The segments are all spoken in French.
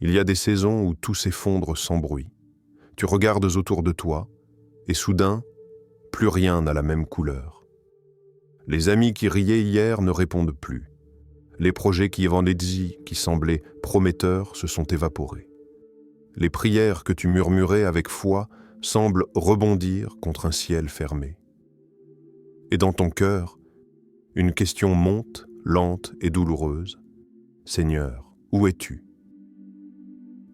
Il y a des saisons où tout s'effondre sans bruit. Tu regardes autour de toi, et soudain, plus rien n'a la même couleur. Les amis qui riaient hier ne répondent plus. Les projets qui vendredi, qui semblaient prometteurs, se sont évaporés. Les prières que tu murmurais avec foi semblent rebondir contre un ciel fermé. Et dans ton cœur, une question monte, lente et douloureuse. Seigneur, où es-tu ?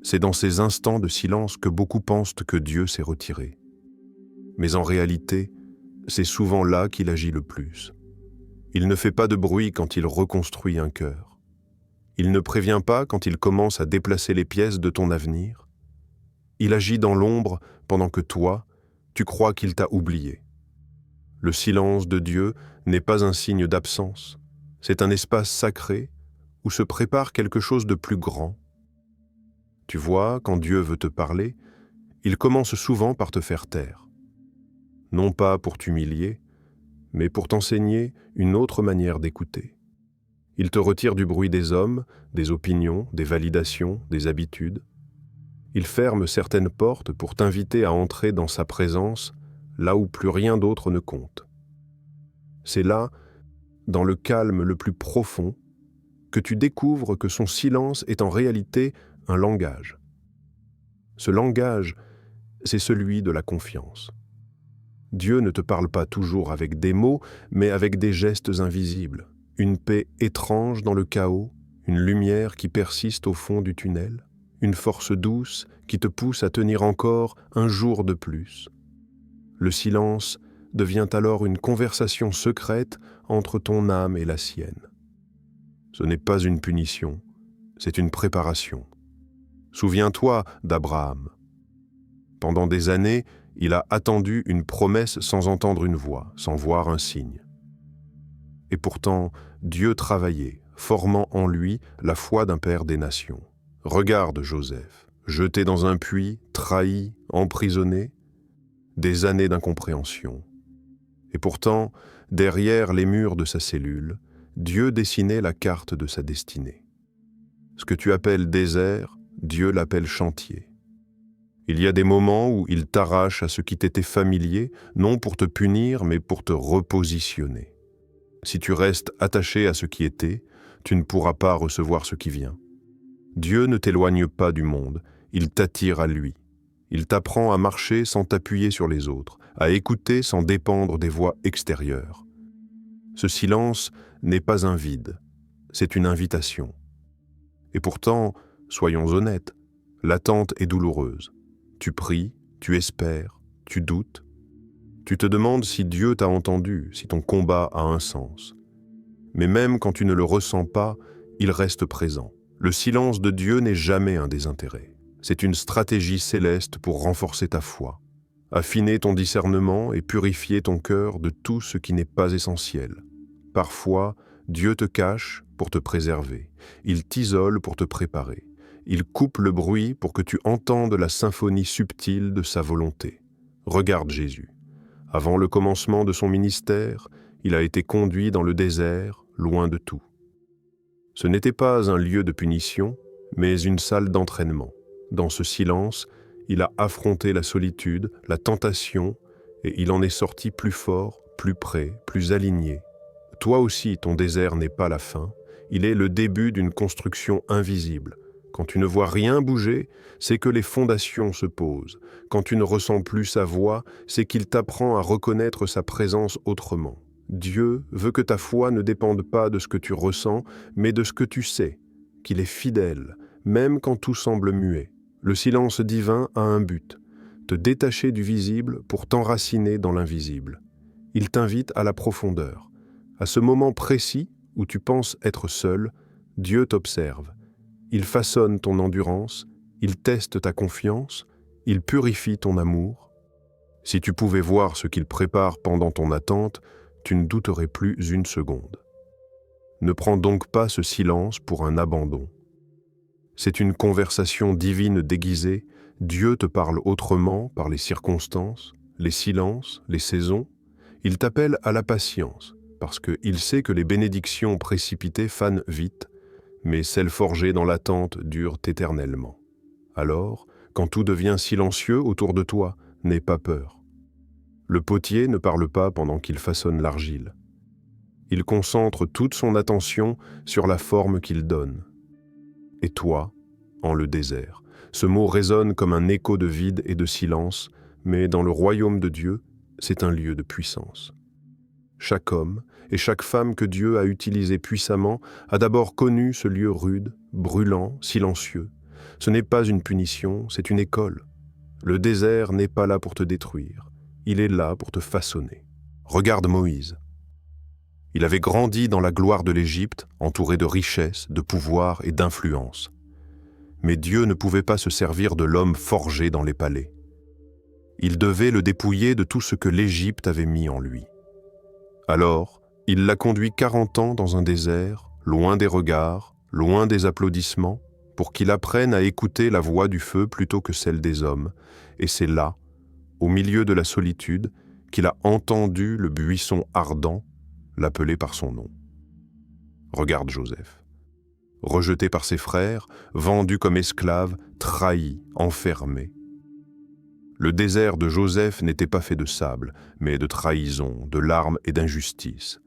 C'est dans ces instants de silence que beaucoup pensent que Dieu s'est retiré. Mais en réalité, c'est souvent là qu'il agit le plus. Il ne fait pas de bruit quand il reconstruit un cœur. Il ne prévient pas quand il commence à déplacer les pièces de ton avenir. Il agit dans l'ombre pendant que toi, tu crois qu'il t'a oublié. Le silence de Dieu n'est pas un signe d'absence. C'est un espace sacré où se prépare quelque chose de plus grand. Tu vois, quand Dieu veut te parler, il commence souvent par te faire taire. Non pas pour t'humilier, mais pour t'enseigner une autre manière d'écouter. Il te retire du bruit des hommes, des opinions, des validations, des habitudes. Il ferme certaines portes pour t'inviter à entrer dans sa présence, là où plus rien d'autre ne compte. C'est là, dans le calme le plus profond, que tu découvres que son silence est en réalité un langage. Ce langage, c'est celui de la confiance. Dieu ne te parle pas toujours avec des mots, mais avec des gestes invisibles, une paix étrange dans le chaos, une lumière qui persiste au fond du tunnel, une force douce qui te pousse à tenir encore un jour de plus. Le silence devient alors une conversation secrète entre ton âme et la sienne. Ce n'est pas une punition, c'est une préparation. Souviens-toi d'Abraham. Pendant des années, il a attendu une promesse sans entendre une voix, sans voir un signe. Et pourtant, Dieu travaillait, formant en lui la foi d'un père des nations. Regarde Joseph, jeté dans un puits, trahi, emprisonné, des années d'incompréhension. Et pourtant, derrière les murs de sa cellule, Dieu dessinait la carte de sa destinée. Ce que tu appelles désert, Dieu l'appelle chantier. Il y a des moments où il t'arrache à ce qui t'était familier, non pour te punir, mais pour te repositionner. Si tu restes attaché à ce qui était, tu ne pourras pas recevoir ce qui vient. Dieu ne t'éloigne pas du monde, il t'attire à lui. Il t'apprend à marcher sans t'appuyer sur les autres, à écouter sans dépendre des voix extérieures. Ce silence n'est pas un vide, c'est une invitation. Et pourtant, soyons honnêtes, l'attente est douloureuse. Tu pries, tu espères, tu doutes. Tu te demandes si Dieu t'a entendu, si ton combat a un sens. Mais même quand tu ne le ressens pas, il reste présent. Le silence de Dieu n'est jamais un désintérêt. C'est une stratégie céleste pour renforcer ta foi, affiner ton discernement et purifier ton cœur de tout ce qui n'est pas essentiel. Parfois, Dieu te cache pour te préserver. Il t'isole pour te préparer. Il coupe le bruit pour que tu entendes la symphonie subtile de sa volonté. Regarde Jésus. Avant le commencement de son ministère, il a été conduit dans le désert, loin de tout. Ce n'était pas un lieu de punition, mais une salle d'entraînement. Dans ce silence, il a affronté la solitude, la tentation, et il en est sorti plus fort, plus prêt, plus aligné. Toi aussi, ton désert n'est pas la fin, il est le début d'une construction invisible. Quand tu ne vois rien bouger, c'est que les fondations se posent. Quand tu ne ressens plus sa voix, c'est qu'il t'apprend à reconnaître sa présence autrement. Dieu veut que ta foi ne dépende pas de ce que tu ressens, mais de ce que tu sais, qu'il est fidèle, même quand tout semble muet. Le silence divin a un but, te détacher du visible pour t'enraciner dans l'invisible. Il t'invite à la profondeur. À ce moment précis où tu penses être seul, Dieu t'observe. Il façonne ton endurance, il teste ta confiance, il purifie ton amour. Si tu pouvais voir ce qu'il prépare pendant ton attente, tu ne douterais plus une seconde. Ne prends donc pas ce silence pour un abandon. C'est une conversation divine déguisée. Dieu te parle autrement par les circonstances, les silences, les saisons. Il t'appelle à la patience, parce qu'il sait que les bénédictions précipitées fanent vite, mais celles forgées dans l'attente durent éternellement. Alors, quand tout devient silencieux autour de toi, n'aie pas peur. Le potier ne parle pas pendant qu'il façonne l'argile. Il concentre toute son attention sur la forme qu'il donne. Et toi, en le désert. Ce mot résonne comme un écho de vide et de silence, mais dans le royaume de Dieu, c'est un lieu de puissance. Chaque homme et chaque femme que Dieu a utilisé puissamment a d'abord connu ce lieu rude, brûlant, silencieux. Ce n'est pas une punition, c'est une école. Le désert n'est pas là pour te détruire, il est là pour te façonner. Regarde Moïse. Il avait grandi dans la gloire de l'Égypte, entouré de richesses, de pouvoir et d'influence. Mais Dieu ne pouvait pas se servir de l'homme forgé dans les palais. Il devait le dépouiller de tout ce que l'Égypte avait mis en lui. Alors, il l'a conduit 40 ans dans un désert, loin des regards, loin des applaudissements, pour qu'il apprenne à écouter la voix du feu plutôt que celle des hommes. Et c'est là, au milieu de la solitude, qu'il a entendu le buisson ardent l'appeler par son nom. Regarde Joseph. Rejeté par ses frères, vendu comme esclave, trahi, enfermé. Le désert de Joseph n'était pas fait de sable, mais de trahison, de larmes et d'injustice.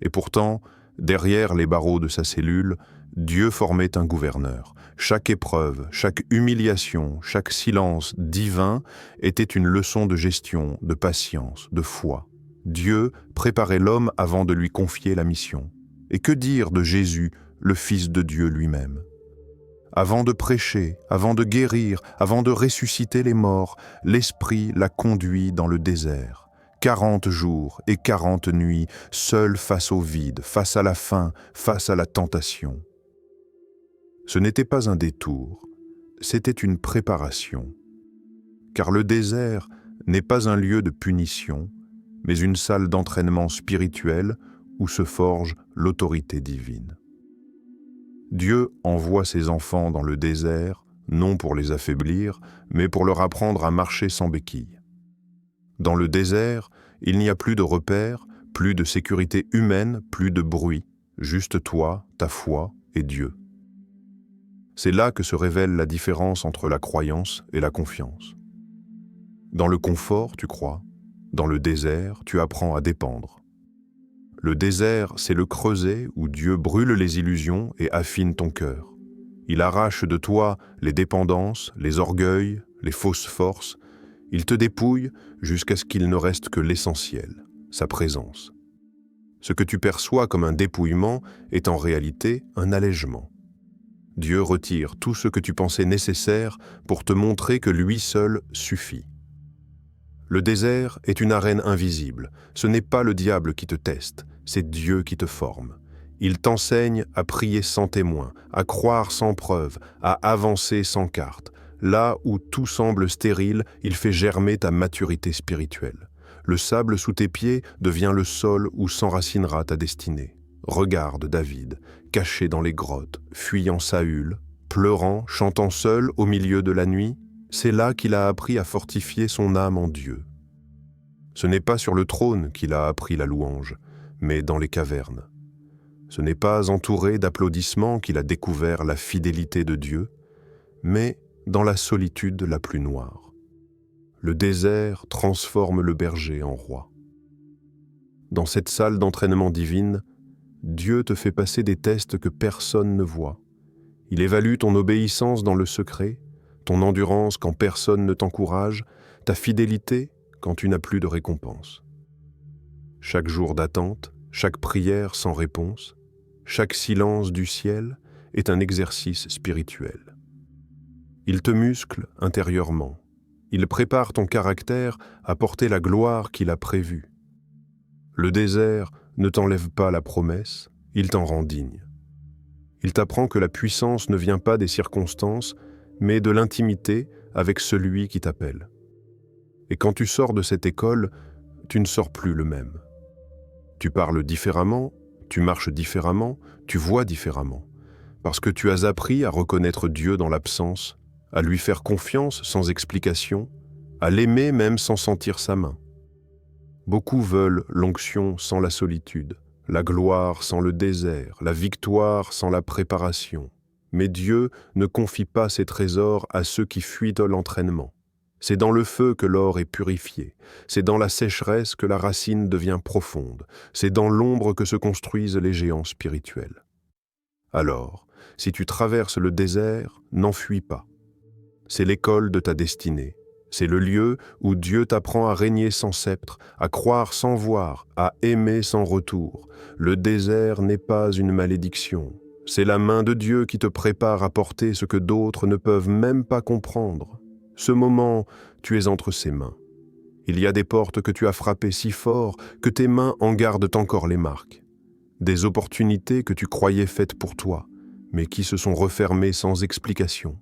Et pourtant, derrière les barreaux de sa cellule, Dieu formait un gouverneur. Chaque épreuve, chaque humiliation, chaque silence divin était une leçon de gestion, de patience, de foi. Dieu préparait l'homme avant de lui confier la mission. Et que dire de Jésus, le Fils de Dieu lui-même? Avant de prêcher, avant de guérir, avant de ressusciter les morts, l'Esprit l'a conduit dans le désert. 40 jours et 40 nuits, seul face au vide, face à la faim, face à la tentation. Ce n'était pas un détour, c'était une préparation. Car le désert n'est pas un lieu de punition, mais une salle d'entraînement spirituel où se forge l'autorité divine. Dieu envoie ses enfants dans le désert, non pour les affaiblir, mais pour leur apprendre à marcher sans béquilles. Dans le désert, il n'y a plus de repères, plus de sécurité humaine, plus de bruit, juste toi, ta foi et Dieu. C'est là que se révèle la différence entre la croyance et la confiance. Dans le confort, tu crois. Dans le désert, tu apprends à dépendre. Le désert, c'est le creuset où Dieu brûle les illusions et affine ton cœur. Il arrache de toi les dépendances, les orgueils, les fausses forces. Il te dépouille jusqu'à ce qu'il ne reste que l'essentiel, sa présence. Ce que tu perçois comme un dépouillement est en réalité un allègement. Dieu retire tout ce que tu pensais nécessaire pour te montrer que lui seul suffit. Le désert est une arène invisible. Ce n'est pas le diable qui te teste, c'est Dieu qui te forme. Il t'enseigne à prier sans témoin, à croire sans preuve, à avancer sans carte. Là où tout semble stérile, il fait germer ta maturité spirituelle. Le sable sous tes pieds devient le sol où s'enracinera ta destinée. Regarde David, caché dans les grottes, fuyant Saül, pleurant, chantant seul au milieu de la nuit. C'est là qu'il a appris à fortifier son âme en Dieu. Ce n'est pas sur le trône qu'il a appris la louange, mais dans les cavernes. Ce n'est pas entouré d'applaudissements qu'il a découvert la fidélité de Dieu, mais dans la solitude la plus noire. Le désert transforme le berger en roi. Dans cette salle d'entraînement divine, Dieu te fait passer des tests que personne ne voit. Il évalue ton obéissance dans le secret, ton endurance quand personne ne t'encourage, ta fidélité quand tu n'as plus de récompense. Chaque jour d'attente, chaque prière sans réponse, chaque silence du ciel est un exercice spirituel. Il te muscle intérieurement. Il prépare ton caractère à porter la gloire qu'il a prévue. Le désert ne t'enlève pas la promesse, il t'en rend digne. Il t'apprend que la puissance ne vient pas des circonstances, mais de l'intimité avec celui qui t'appelle. Et quand tu sors de cette école, tu ne sors plus le même. Tu parles différemment, tu marches différemment, tu vois différemment, parce que tu as appris à reconnaître Dieu dans l'absence, à lui faire confiance sans explication, à l'aimer même sans sentir sa main. Beaucoup veulent l'onction sans la solitude, La gloire sans le désert, la victoire sans la préparation. Mais Dieu ne confie pas ses trésors à ceux qui fuient de l'entraînement. C'est dans le feu que l'or est purifié, c'est dans la sécheresse que la racine devient profonde, c'est dans l'ombre que se construisent les géants spirituels. Alors, si tu traverses le désert, n'en fuis pas. C'est l'école de ta destinée. C'est le lieu où Dieu t'apprend à régner sans sceptre, à croire sans voir, à aimer sans retour. Le désert n'est pas une malédiction. C'est la main de Dieu qui te prépare à porter ce que d'autres ne peuvent même pas comprendre. Ce moment, tu es entre ses mains. Il y a des portes que tu as frappées si fort que tes mains en gardent encore les marques. Des opportunités que tu croyais faites pour toi, mais qui se sont refermées sans explication.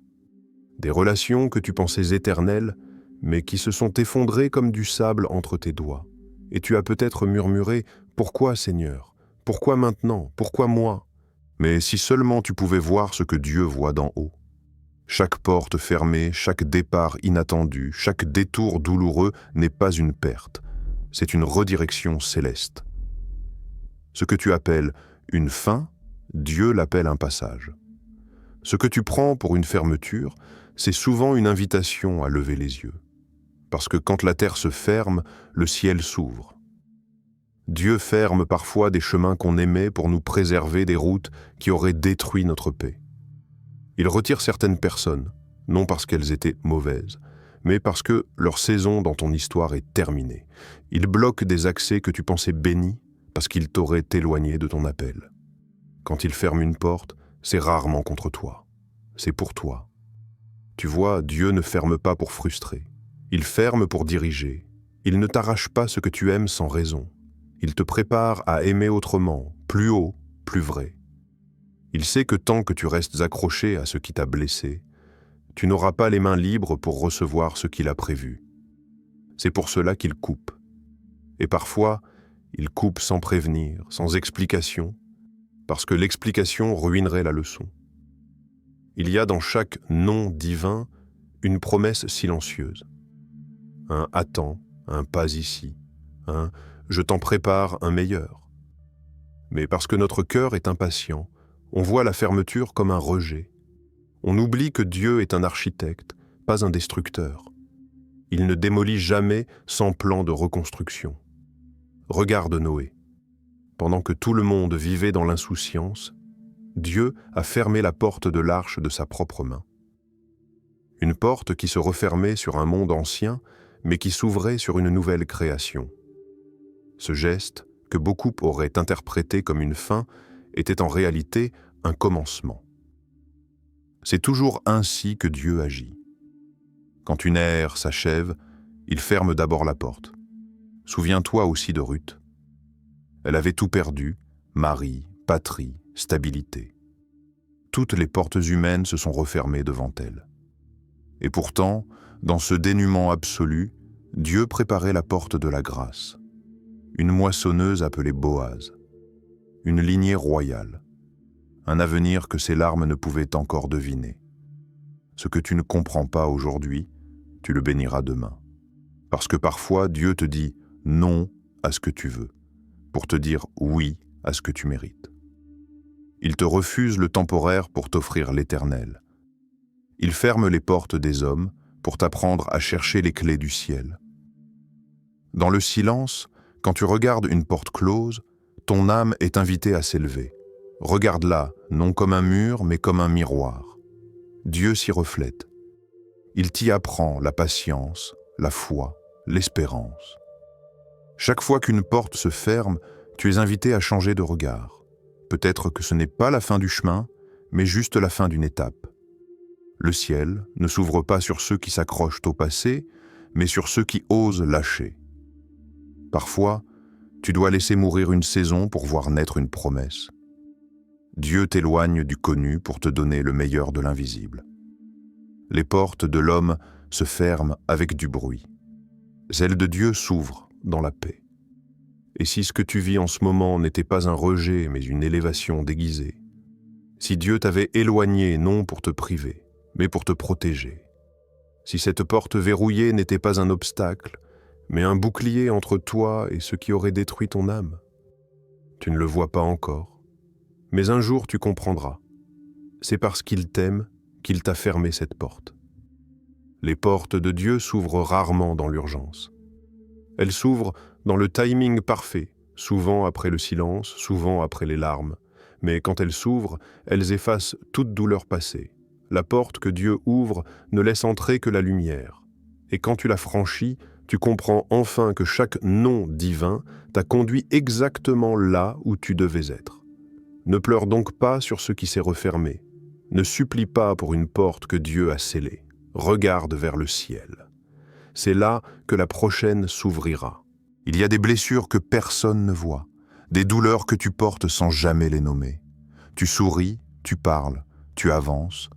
Des relations que tu pensais éternelles, mais qui se sont effondrées comme du sable entre tes doigts. Et tu as peut-être murmuré « Pourquoi, Seigneur? Pourquoi maintenant? Pourquoi moi ?» Mais si seulement tu pouvais voir ce que Dieu voit d'en haut. Chaque porte fermée, chaque départ inattendu, chaque détour douloureux n'est pas une perte, c'est une redirection céleste. Ce que tu appelles une fin, Dieu l'appelle un passage. Ce que tu prends pour une fermeture, c'est souvent une invitation à lever les yeux. Parce que quand la terre se ferme, le ciel s'ouvre. Dieu ferme parfois des chemins qu'on aimait pour nous préserver des routes qui auraient détruit notre paix. Il retire certaines personnes, non parce qu'elles étaient mauvaises, mais parce que leur saison dans ton histoire est terminée. Il bloque des accès que tu pensais bénis parce qu'il t'aurait éloigné de ton appel. Quand il ferme une porte, c'est rarement contre toi. C'est pour toi. Tu vois, Dieu ne ferme pas pour frustrer. Il ferme pour diriger. Il ne t'arrache pas ce que tu aimes sans raison. Il te prépare à aimer autrement, plus haut, plus vrai. Il sait que tant que tu restes accroché à ce qui t'a blessé, tu n'auras pas les mains libres pour recevoir ce qu'il a prévu. C'est pour cela qu'il coupe. Et parfois, il coupe sans prévenir, sans explication, parce que l'explication ruinerait la leçon. Il y a dans chaque non divin une promesse silencieuse. Un « attends », un « pas ici », un « je t'en prépare un meilleur ». Mais parce que notre cœur est impatient, on voit la fermeture comme un rejet. On oublie que Dieu est un architecte, pas un destructeur. Il ne démolit jamais sans plan de reconstruction. Regarde Noé. Pendant que tout le monde vivait dans l'insouciance, Dieu a fermé la porte de l'arche de sa propre main. Une porte qui se refermait sur un monde ancien, mais qui s'ouvrait sur une nouvelle création. Ce geste, que beaucoup auraient interprété comme une fin, était en réalité un commencement. C'est toujours ainsi que Dieu agit. Quand une ère s'achève, il ferme d'abord la porte. Souviens-toi aussi de Ruth. Elle avait tout perdu, mari, patrie, stabilité. Toutes les portes humaines se sont refermées devant elle. Et pourtant, dans ce dénuement absolu, Dieu préparait la porte de la grâce. Une moissonneuse appelée Boaz. Une lignée royale. Un avenir que ses larmes ne pouvaient encore deviner. Ce que tu ne comprends pas aujourd'hui, tu le béniras demain. Parce que parfois, Dieu te dit non à ce que tu veux, pour te dire oui à ce que tu mérites. Il te refuse le temporaire pour t'offrir l'éternel. Il ferme les portes des hommes pour t'apprendre à chercher les clés du ciel. Dans le silence, quand tu regardes une porte close, ton âme est invitée à s'élever. Regarde-la, non comme un mur, mais comme un miroir. Dieu s'y reflète. Il t'y apprend la patience, la foi, l'espérance. Chaque fois qu'une porte se ferme, tu es invité à changer de regard. Peut-être que ce n'est pas la fin du chemin, mais juste la fin d'une étape. Le ciel ne s'ouvre pas sur ceux qui s'accrochent au passé, mais sur ceux qui osent lâcher. Parfois, tu dois laisser mourir une saison pour voir naître une promesse. Dieu t'éloigne du connu pour te donner le meilleur de l'invisible. Les portes de l'homme se ferment avec du bruit. Celles de Dieu s'ouvrent dans la paix. Et si ce que tu vis en ce moment n'était pas un rejet, mais une élévation déguisée, si Dieu t'avait éloigné non pour te priver, mais pour te protéger, si cette porte verrouillée n'était pas un obstacle, mais un bouclier entre toi et ce qui aurait détruit ton âme, Tu ne le vois pas encore, mais un jour tu comprendras. C'est parce qu'il t'aime qu'il t'a fermé cette porte. Les portes de Dieu s'ouvrent rarement dans l'urgence. Elles s'ouvrent dans le timing parfait, souvent après le silence, souvent après les larmes. Mais quand elles s'ouvrent, elles effacent toute douleur passée. La porte que Dieu ouvre ne laisse entrer que la lumière. Et quand tu la franchis, tu comprends enfin que chaque nom divin t'a conduit exactement là où tu devais être. Ne pleure donc pas sur ce qui s'est refermé. Ne supplie pas pour une porte que Dieu a scellée. Regarde vers le ciel. C'est là que la prochaine s'ouvrira. Il y a des blessures que personne ne voit, des douleurs que tu portes sans jamais les nommer. Tu souris, tu parles, tu avances,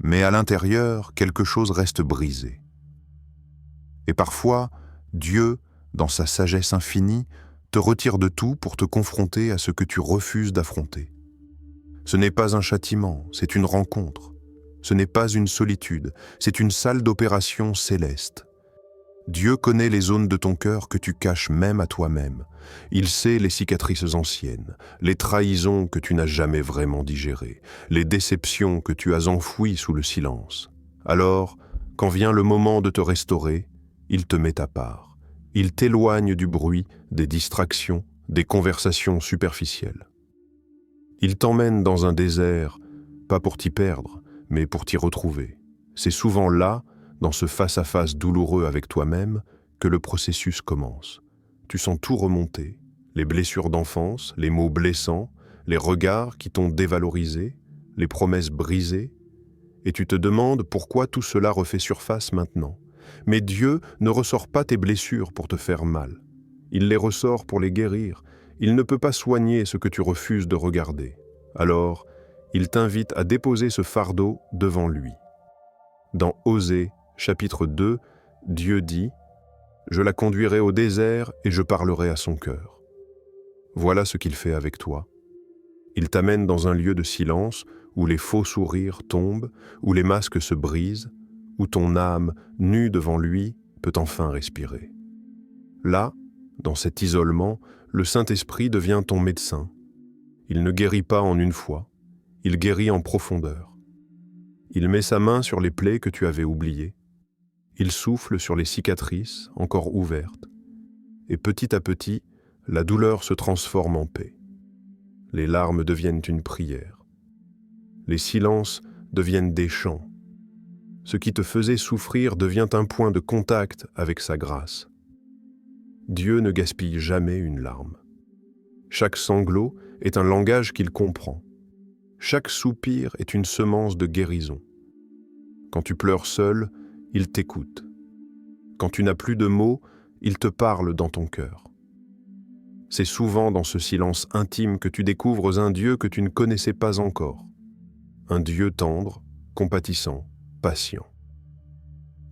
mais à l'intérieur, quelque chose reste brisé. Et parfois, Dieu, dans sa sagesse infinie, te retire de tout pour te confronter à ce que tu refuses d'affronter. Ce n'est pas un châtiment, c'est une rencontre. Ce n'est pas une solitude, c'est une salle d'opération céleste. Dieu connaît les zones de ton cœur que tu caches même à toi-même. Il sait les cicatrices anciennes, les trahisons que tu n'as jamais vraiment digérées, les déceptions que tu as enfouies sous le silence. Alors, quand vient le moment de te restaurer, il te met à part. Il t'éloigne du bruit, des distractions, des conversations superficielles. Il t'emmène dans un désert, pas pour t'y perdre, mais pour t'y retrouver. C'est souvent là, dans ce face-à-face douloureux avec toi-même, que le processus commence. Tu sens tout remonter, les blessures d'enfance, les mots blessants, les regards qui t'ont dévalorisé, les promesses brisées, et tu te demandes pourquoi tout cela refait surface maintenant. Mais Dieu ne ressort pas tes blessures pour te faire mal. Il les ressort pour les guérir. Il ne peut pas soigner ce que tu refuses de regarder. Alors, il t'invite à déposer ce fardeau devant lui. Dans Osée, chapitre 2, Dieu dit « Je la conduirai au désert et je parlerai à son cœur. » Voilà ce qu'il fait avec toi. Il t'amène dans un lieu de silence où les faux sourires tombent, où les masques se brisent, où ton âme, nue devant lui, peut enfin respirer. Là, dans cet isolement, le Saint-Esprit devient ton médecin. Il ne guérit pas en une fois, il guérit en profondeur. Il met sa main sur les plaies que tu avais oubliées. Il souffle sur les cicatrices encore ouvertes. Et petit à petit, la douleur se transforme en paix. Les larmes deviennent une prière. Les silences deviennent des chants. Ce qui te faisait souffrir devient un point de contact avec sa grâce. Dieu ne gaspille jamais une larme. Chaque sanglot est un langage qu'il comprend. Chaque soupir est une semence de guérison. Quand tu pleures seul, il t'écoute. Quand tu n'as plus de mots, il te parle dans ton cœur. C'est souvent dans ce silence intime que tu découvres un Dieu que tu ne connaissais pas encore. Un Dieu tendre, compatissant, patient.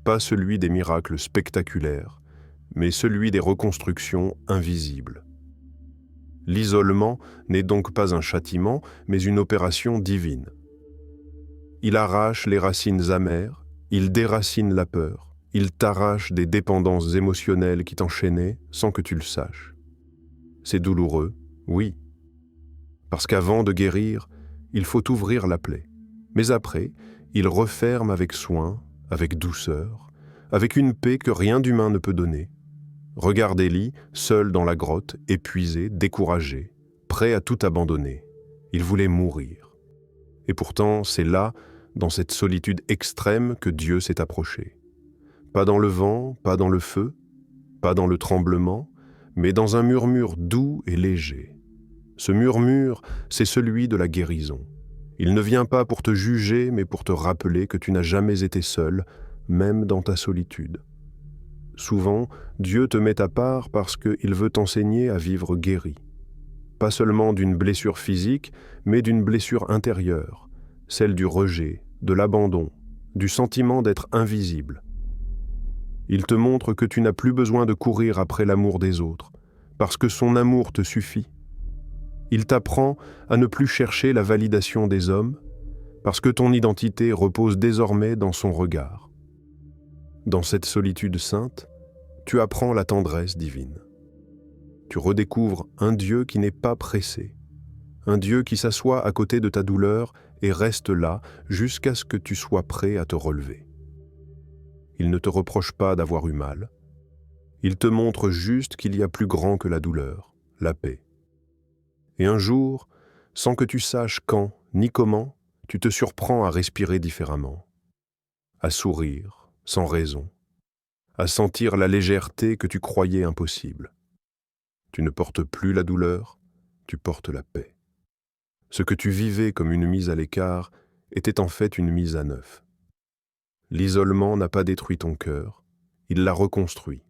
Pas celui des miracles spectaculaires, mais celui des reconstructions invisibles. L'isolement n'est donc pas un châtiment, mais une opération divine. Il arrache les racines amères, il déracine la peur, il t'arrache des dépendances émotionnelles qui t'enchaînaient sans que tu le saches. C'est douloureux, oui, parce qu'avant de guérir, il faut ouvrir la plaie. Mais après, il referme avec soin, avec douceur, avec une paix que rien d'humain ne peut donner. Regarde Élie, seul dans la grotte, épuisé, découragé, prêt à tout abandonner. Il voulait mourir. Et pourtant, c'est là, dans cette solitude extrême, que Dieu s'est approché. Pas dans le vent, pas dans le feu, pas dans le tremblement, mais dans un murmure doux et léger. Ce murmure, c'est celui de la guérison. Il ne vient pas pour te juger, mais pour te rappeler que tu n'as jamais été seul, même dans ta solitude. Souvent, Dieu te met à part parce qu'il veut t'enseigner à vivre guéri. Pas seulement d'une blessure physique, mais d'une blessure intérieure, celle du rejet, de l'abandon, du sentiment d'être invisible. Il te montre que tu n'as plus besoin de courir après l'amour des autres, parce que son amour te suffit. Il t'apprend à ne plus chercher la validation des hommes, parce que ton identité repose désormais dans son regard. Dans cette solitude sainte, tu apprends la tendresse divine. Tu redécouvres un Dieu qui n'est pas pressé, un Dieu qui s'assoit à côté de ta douleur et reste là jusqu'à ce que tu sois prêt à te relever. Il ne te reproche pas d'avoir eu mal. Il te montre juste qu'il y a plus grand que la douleur, la paix. Et un jour, sans que tu saches quand ni comment, tu te surprends à respirer différemment, à sourire sans raison, à sentir la légèreté que tu croyais impossible. Tu ne portes plus la douleur, tu portes la paix. Ce que tu vivais comme une mise à l'écart était en fait une mise à neuf. L'isolement n'a pas détruit ton cœur, il l'a reconstruit.